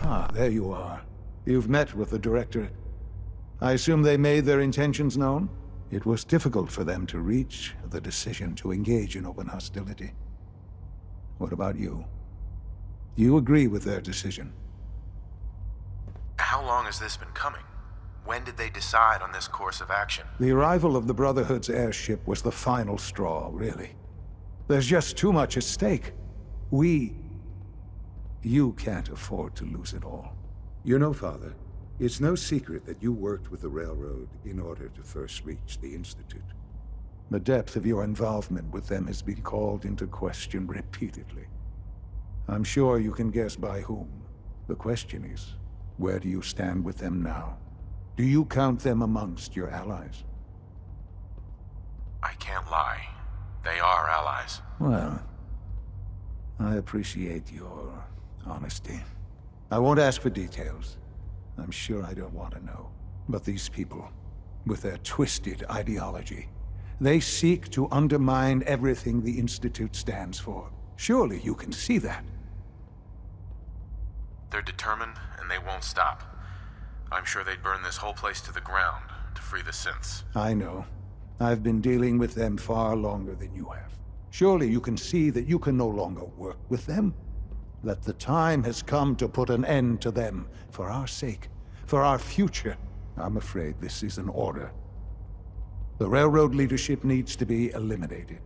Ah, there you are. You've met with the Directorate. I assume they made their intentions known? It was difficult for them to reach the decision to engage in open hostility. What about you? Do you agree with their decision? How long has this been coming? When did they decide on this course of action? The arrival of the Brotherhood's airship was the final straw, really. There's just too much at stake. You can't afford to lose it all. You know, Father, it's no secret that you worked with the Railroad in order to first reach the Institute. The depth of your involvement with them has been called into question repeatedly. I'm sure you can guess by whom. The question is, where do you stand with them now? Do you count them amongst your allies? I can't lie. They are allies. Well, I appreciate your honesty. I won't ask for details. I'm sure I don't want to know. But these people, with their twisted ideology, they seek to undermine everything the Institute stands for. Surely you can see that. They're determined, and they won't stop. I'm sure they'd burn this whole place to the ground to free the synths. I know. I've been dealing with them far longer than you have. Surely you can see that you can no longer work with them? That the time has come to put an end to them, for our sake, for our future. I'm afraid this is an order. The Railroad leadership needs to be eliminated.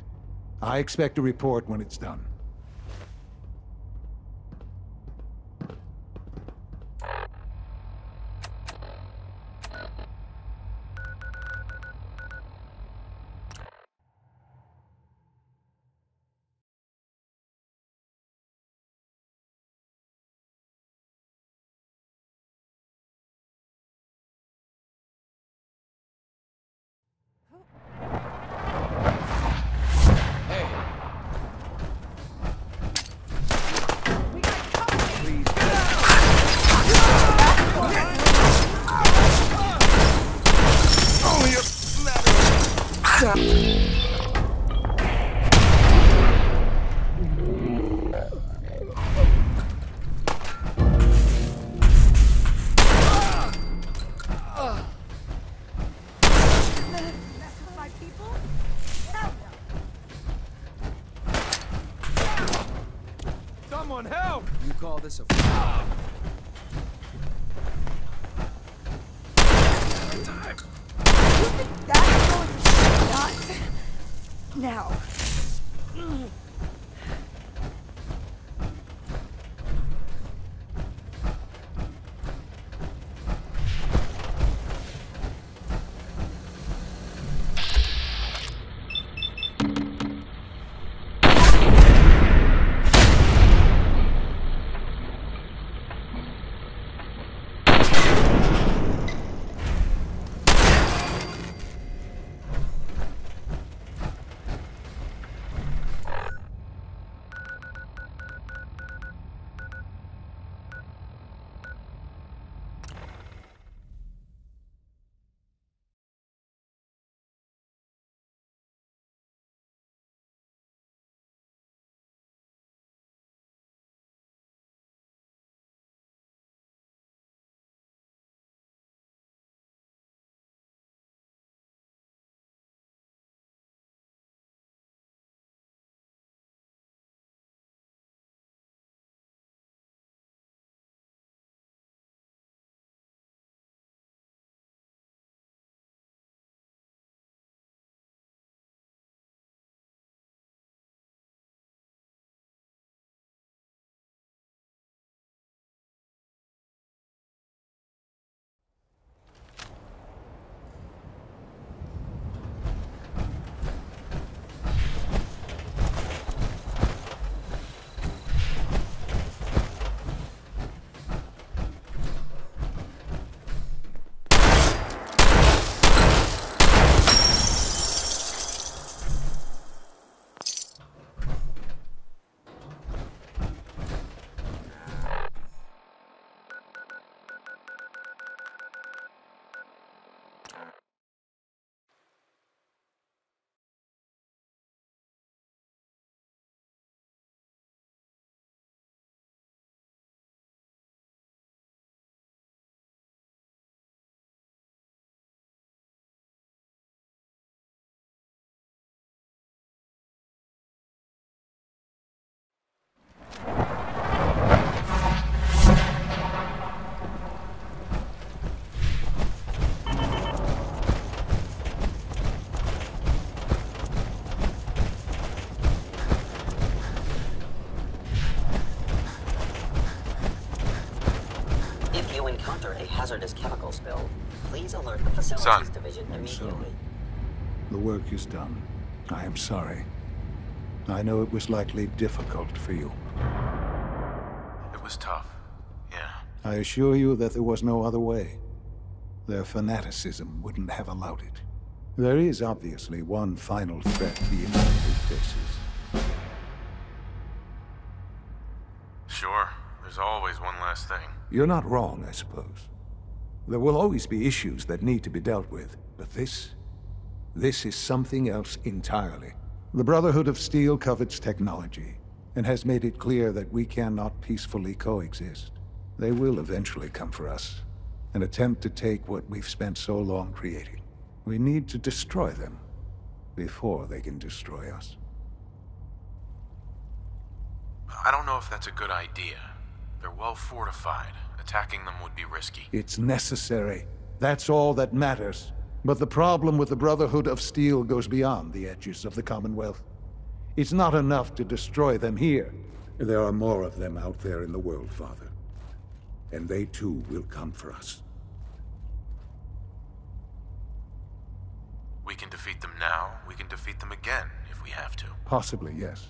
I expect a report when it's done. Someone help! You call this a That's going to nuts. Now. a hazardous chemical spill, please alert the Facilities Son. Division And so, immediately. the work is done. I am sorry. I know it was likely difficult for you. It was tough. Yeah. I assure you that there was no other way. Their fanaticism wouldn't have allowed it. There is obviously one final threat the Institute faces. Sure. There's always one last thing. You're not wrong, I suppose. There will always be issues that need to be dealt with, but this is something else entirely. The Brotherhood of Steel covets technology, and has made it clear that we cannot peacefully coexist. They will eventually come for us, and attempt to take what we've spent so long creating. We need to destroy them before they can destroy us. I don't know if that's a good idea. They're well fortified. Attacking them would be risky. It's necessary. That's all that matters. But the problem with the Brotherhood of Steel goes beyond the edges of the Commonwealth. It's not enough to destroy them here. There are more of them out there in the world, Father. And they too will come for us. We can defeat them now. We can defeat them again if we have to. Possibly, yes.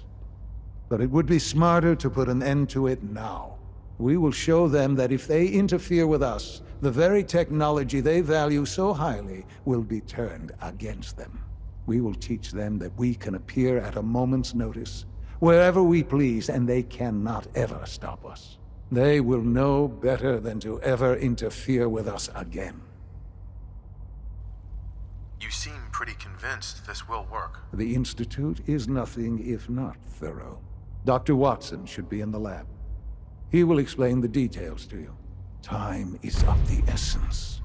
But it would be smarter to put an end to it now. We will show them that if they interfere with us, the very technology they value so highly will be turned against them. We will teach them that we can appear at a moment's notice, wherever we please, and they cannot ever stop us. They will know better than to ever interfere with us again. You seem pretty convinced this will work. The Institute is nothing if not thorough. Dr. Watson should be in the lab. He will explain the details to you. Time is of the essence.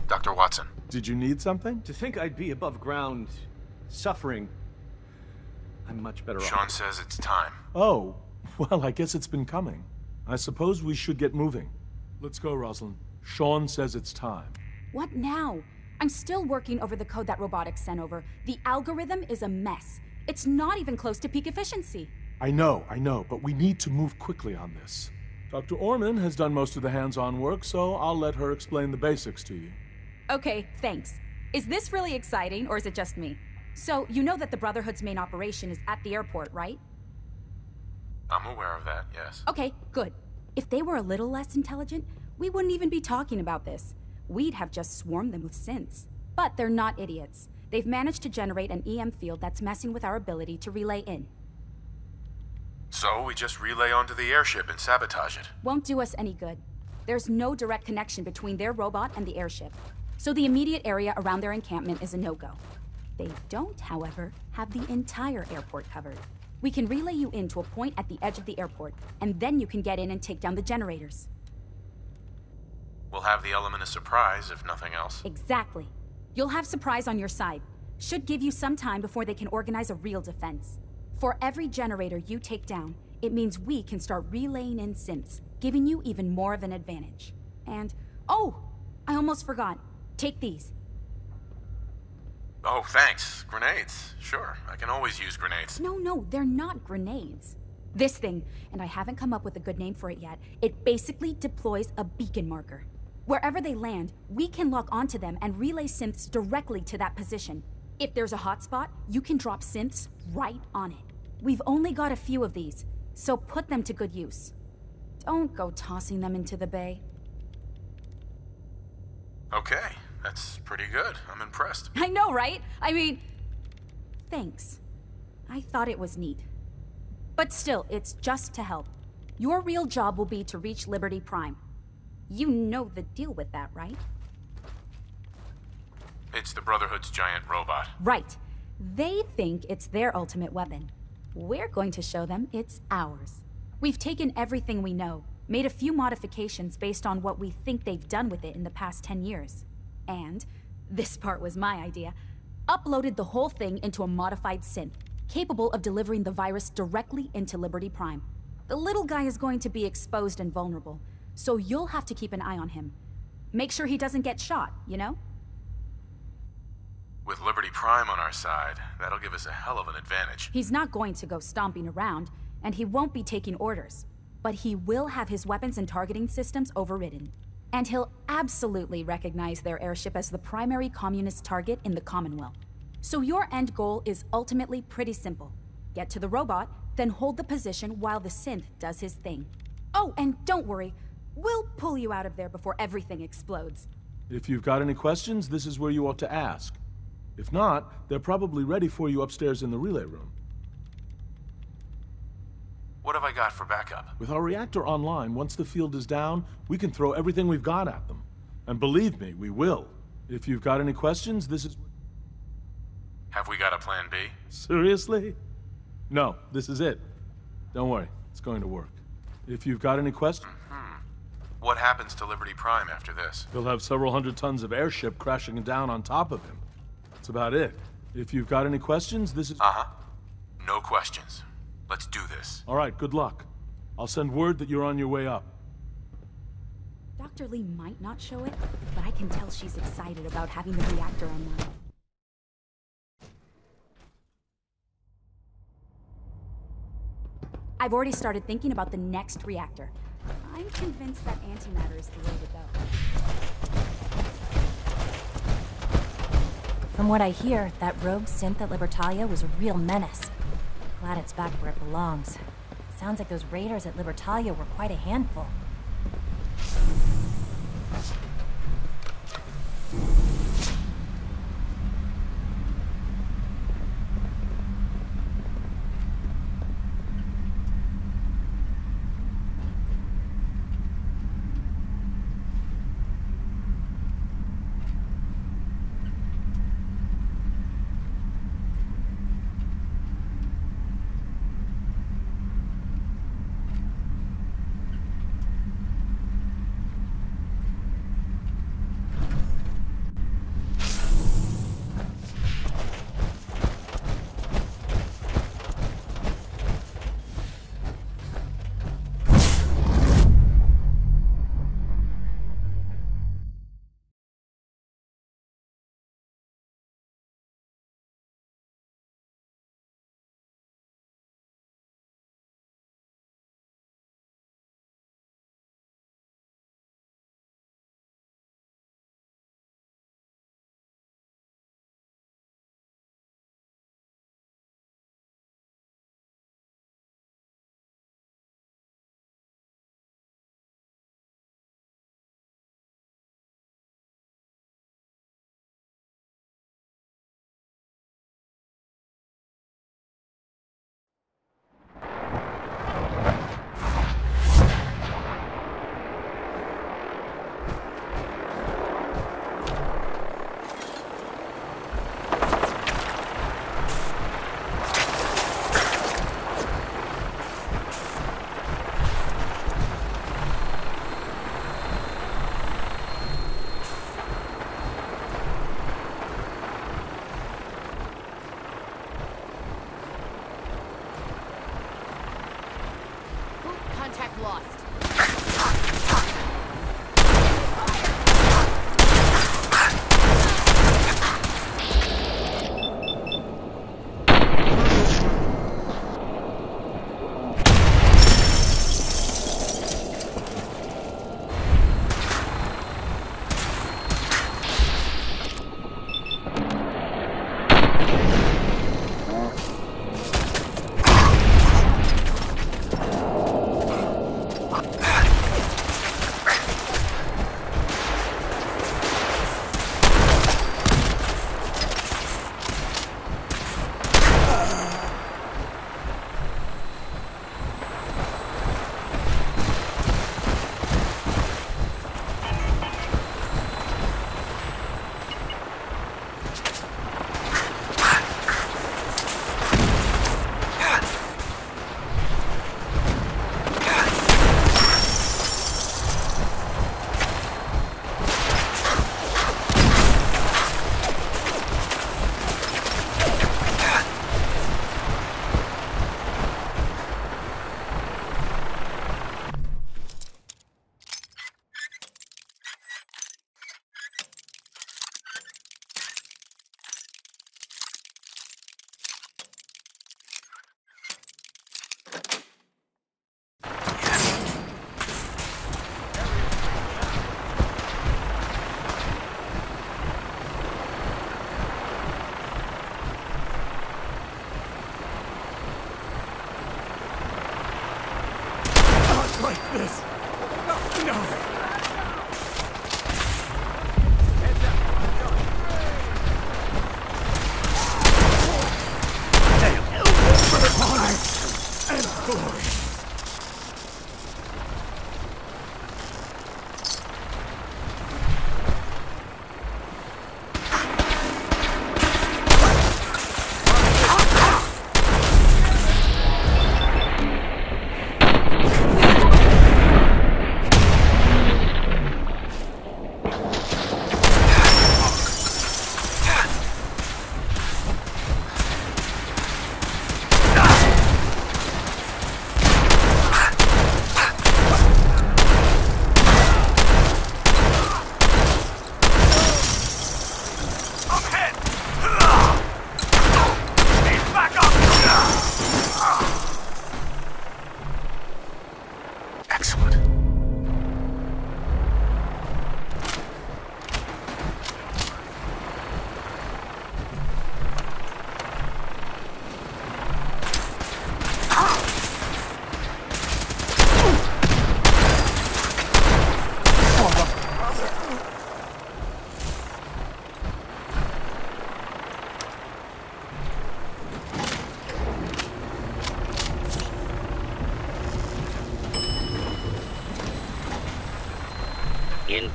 Dr. Watson. Did you need something? To think I'd be above ground, suffering. I'm much better off. Sean says it's time. Oh, well, I guess it's been coming. I suppose we should get moving. Let's go, Rosalind. Sean says it's time. What now? I'm still working over the code that robotics sent over. The algorithm is a mess. It's not even close to peak efficiency. I know, but we need to move quickly on this. Dr. Orman has done most of the hands-on work, so I'll let her explain the basics to you. Okay, thanks. Is this really exciting, or is it just me? So, you know that the Brotherhood's main operation is at the airport, right? I'm aware of that, yes. Okay, good. If they were a little less intelligent, we wouldn't even be talking about this. We'd have just swarmed them with synths. But they're not idiots. They've managed to generate an EM field that's messing with our ability to relay in. So we just relay onto the airship and sabotage it. Won't do us any good. There's no direct connection between their robot and the airship, so the immediate area around their encampment is a no-go. They don't, however, have the entire airport covered. We can relay you in to a point at the edge of the airport, and then you can get in and take down the generators. We'll have the element of surprise, if nothing else. Exactly. You'll have surprise on your side. Should give you some time before they can organize a real defense. For every generator you take down, it means we can start relaying in synths, giving you even more of an advantage. And, oh, I almost forgot. Take these. Oh, thanks. Grenades. Sure, I can always use grenades. No, they're not grenades. This thing, and I haven't come up with a good name for it yet, it basically deploys a beacon marker. Wherever they land, we can lock onto them and relay synths directly to that position. If there's a hotspot, you can drop synths right on it. We've only got a few of these, so put them to good use. Don't go tossing them into the bay. Okay, that's pretty good. I'm impressed. I know, right? I mean, thanks. I thought it was neat. But still, it's just to help. Your real job will be to reach Liberty Prime. You know the deal with that, right? It's the Brotherhood's giant robot. Right. They think it's their ultimate weapon. We're going to show them it's ours. We've taken everything we know, made a few modifications based on what we think they've done with it in the past 10 years. And, this part was my idea, uploaded the whole thing into a modified synth, capable of delivering the virus directly into Liberty Prime. The little guy is going to be exposed and vulnerable, so you'll have to keep an eye on him. Make sure he doesn't get shot, you know? With Liberty Prime on our side, that'll give us a hell of an advantage. He's not going to go stomping around, and he won't be taking orders. But he will have his weapons and targeting systems overridden. And he'll absolutely recognize their airship as the primary communist target in the Commonwealth. So your end goal is ultimately pretty simple. Get to the robot, then hold the position while the synth does his thing. Oh, and don't worry, we'll pull you out of there before everything explodes. If you've got any questions, this is where you ought to ask. If not, they're probably ready for you upstairs in the relay room. What have I got for backup? With our reactor online, once the field is down, we can throw everything we've got at them. And believe me, we will. If you've got any questions, this is... Have we got a plan B? Seriously? No, this is it. Don't worry, it's going to work. If you've got any questions... What happens to Liberty Prime after this? He'll have several hundred tons of airship crashing down on top of him. That's about it. If you've got any questions, this is... Uh-huh. No questions. Let's do this. All right, good luck. I'll send word that you're on your way up. Dr. Lee might not show it, but I can tell she's excited about having the reactor online. I've already started thinking about the next reactor. I'm convinced that antimatter is the way to go. From what I hear, that rogue synth at Libertalia was a real menace. Glad it's back where it belongs. Sounds like those raiders at Libertalia were quite a handful.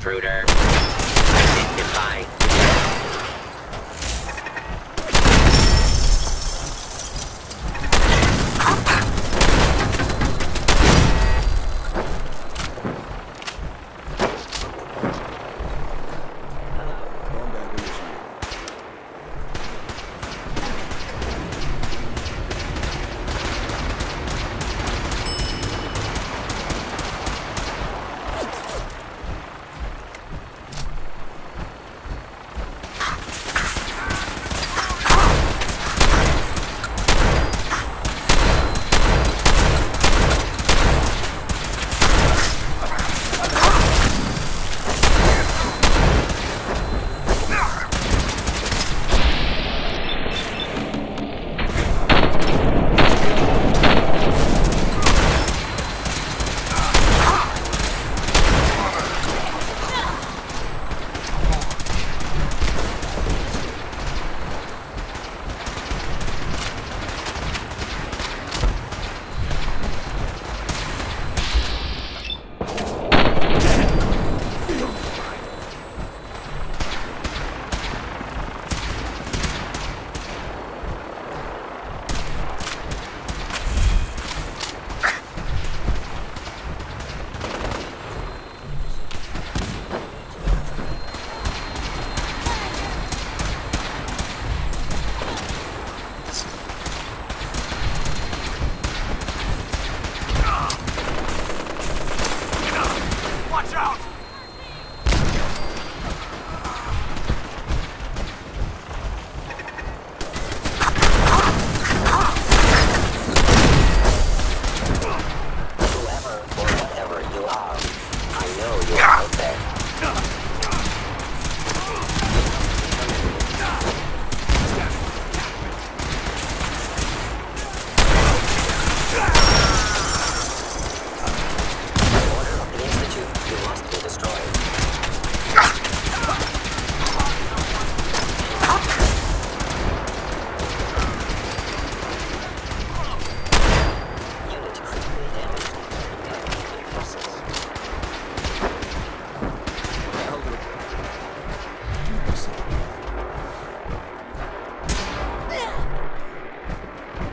intruder. Identify.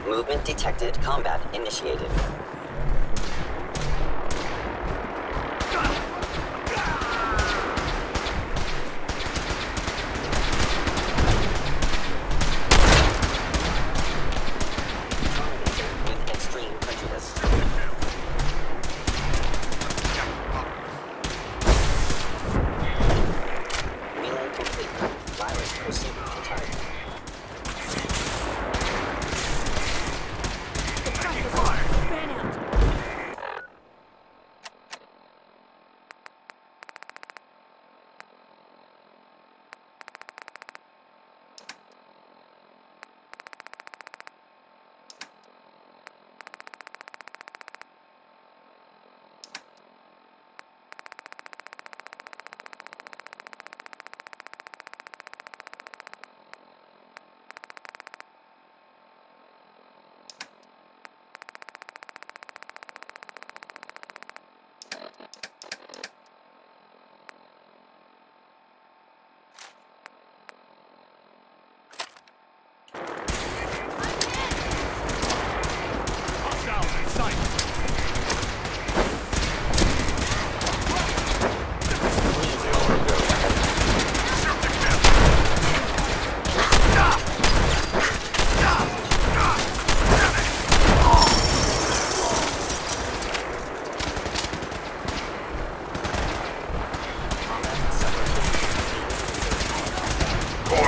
Movement detected. Combat initiated. With extreme prejudice. Relay complete. Virus proceeding to target.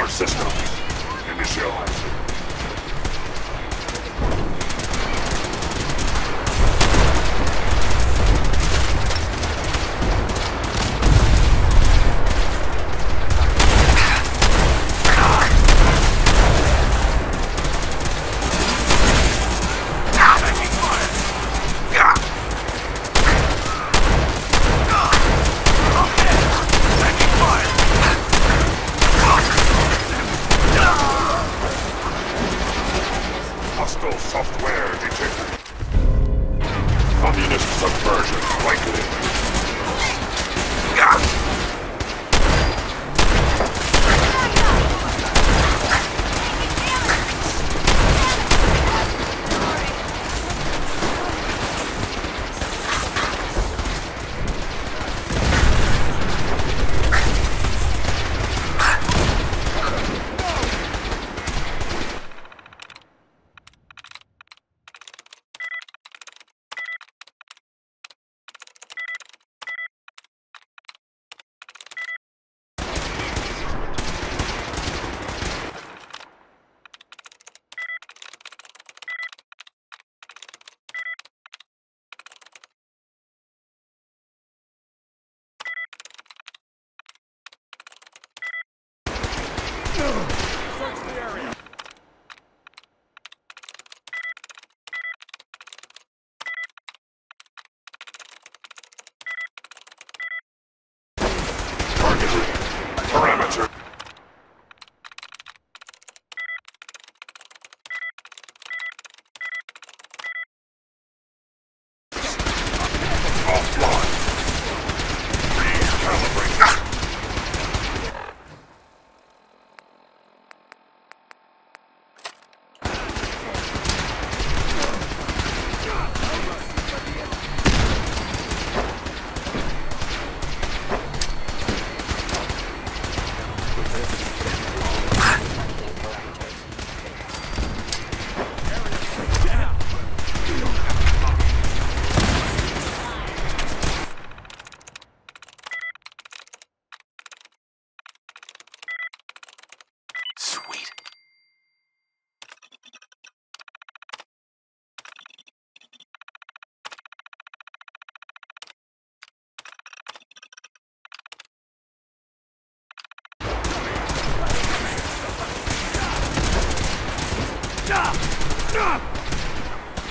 System initialized.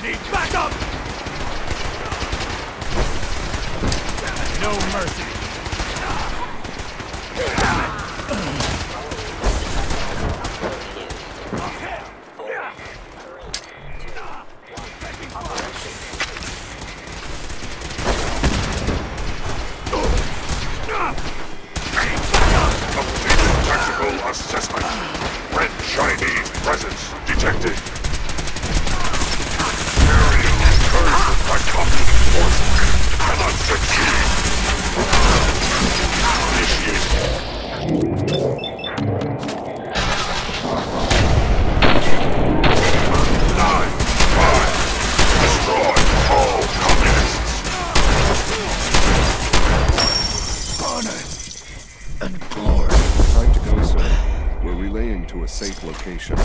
need backup! No mercy. Completed tactical assessment. Red Chinese presence detected. Area cursed by communist forces. Cannot succeed. Initiate. 9, 5. Destroy all communists. Honor and glory. Time to go, sir. We're relaying to a safe location.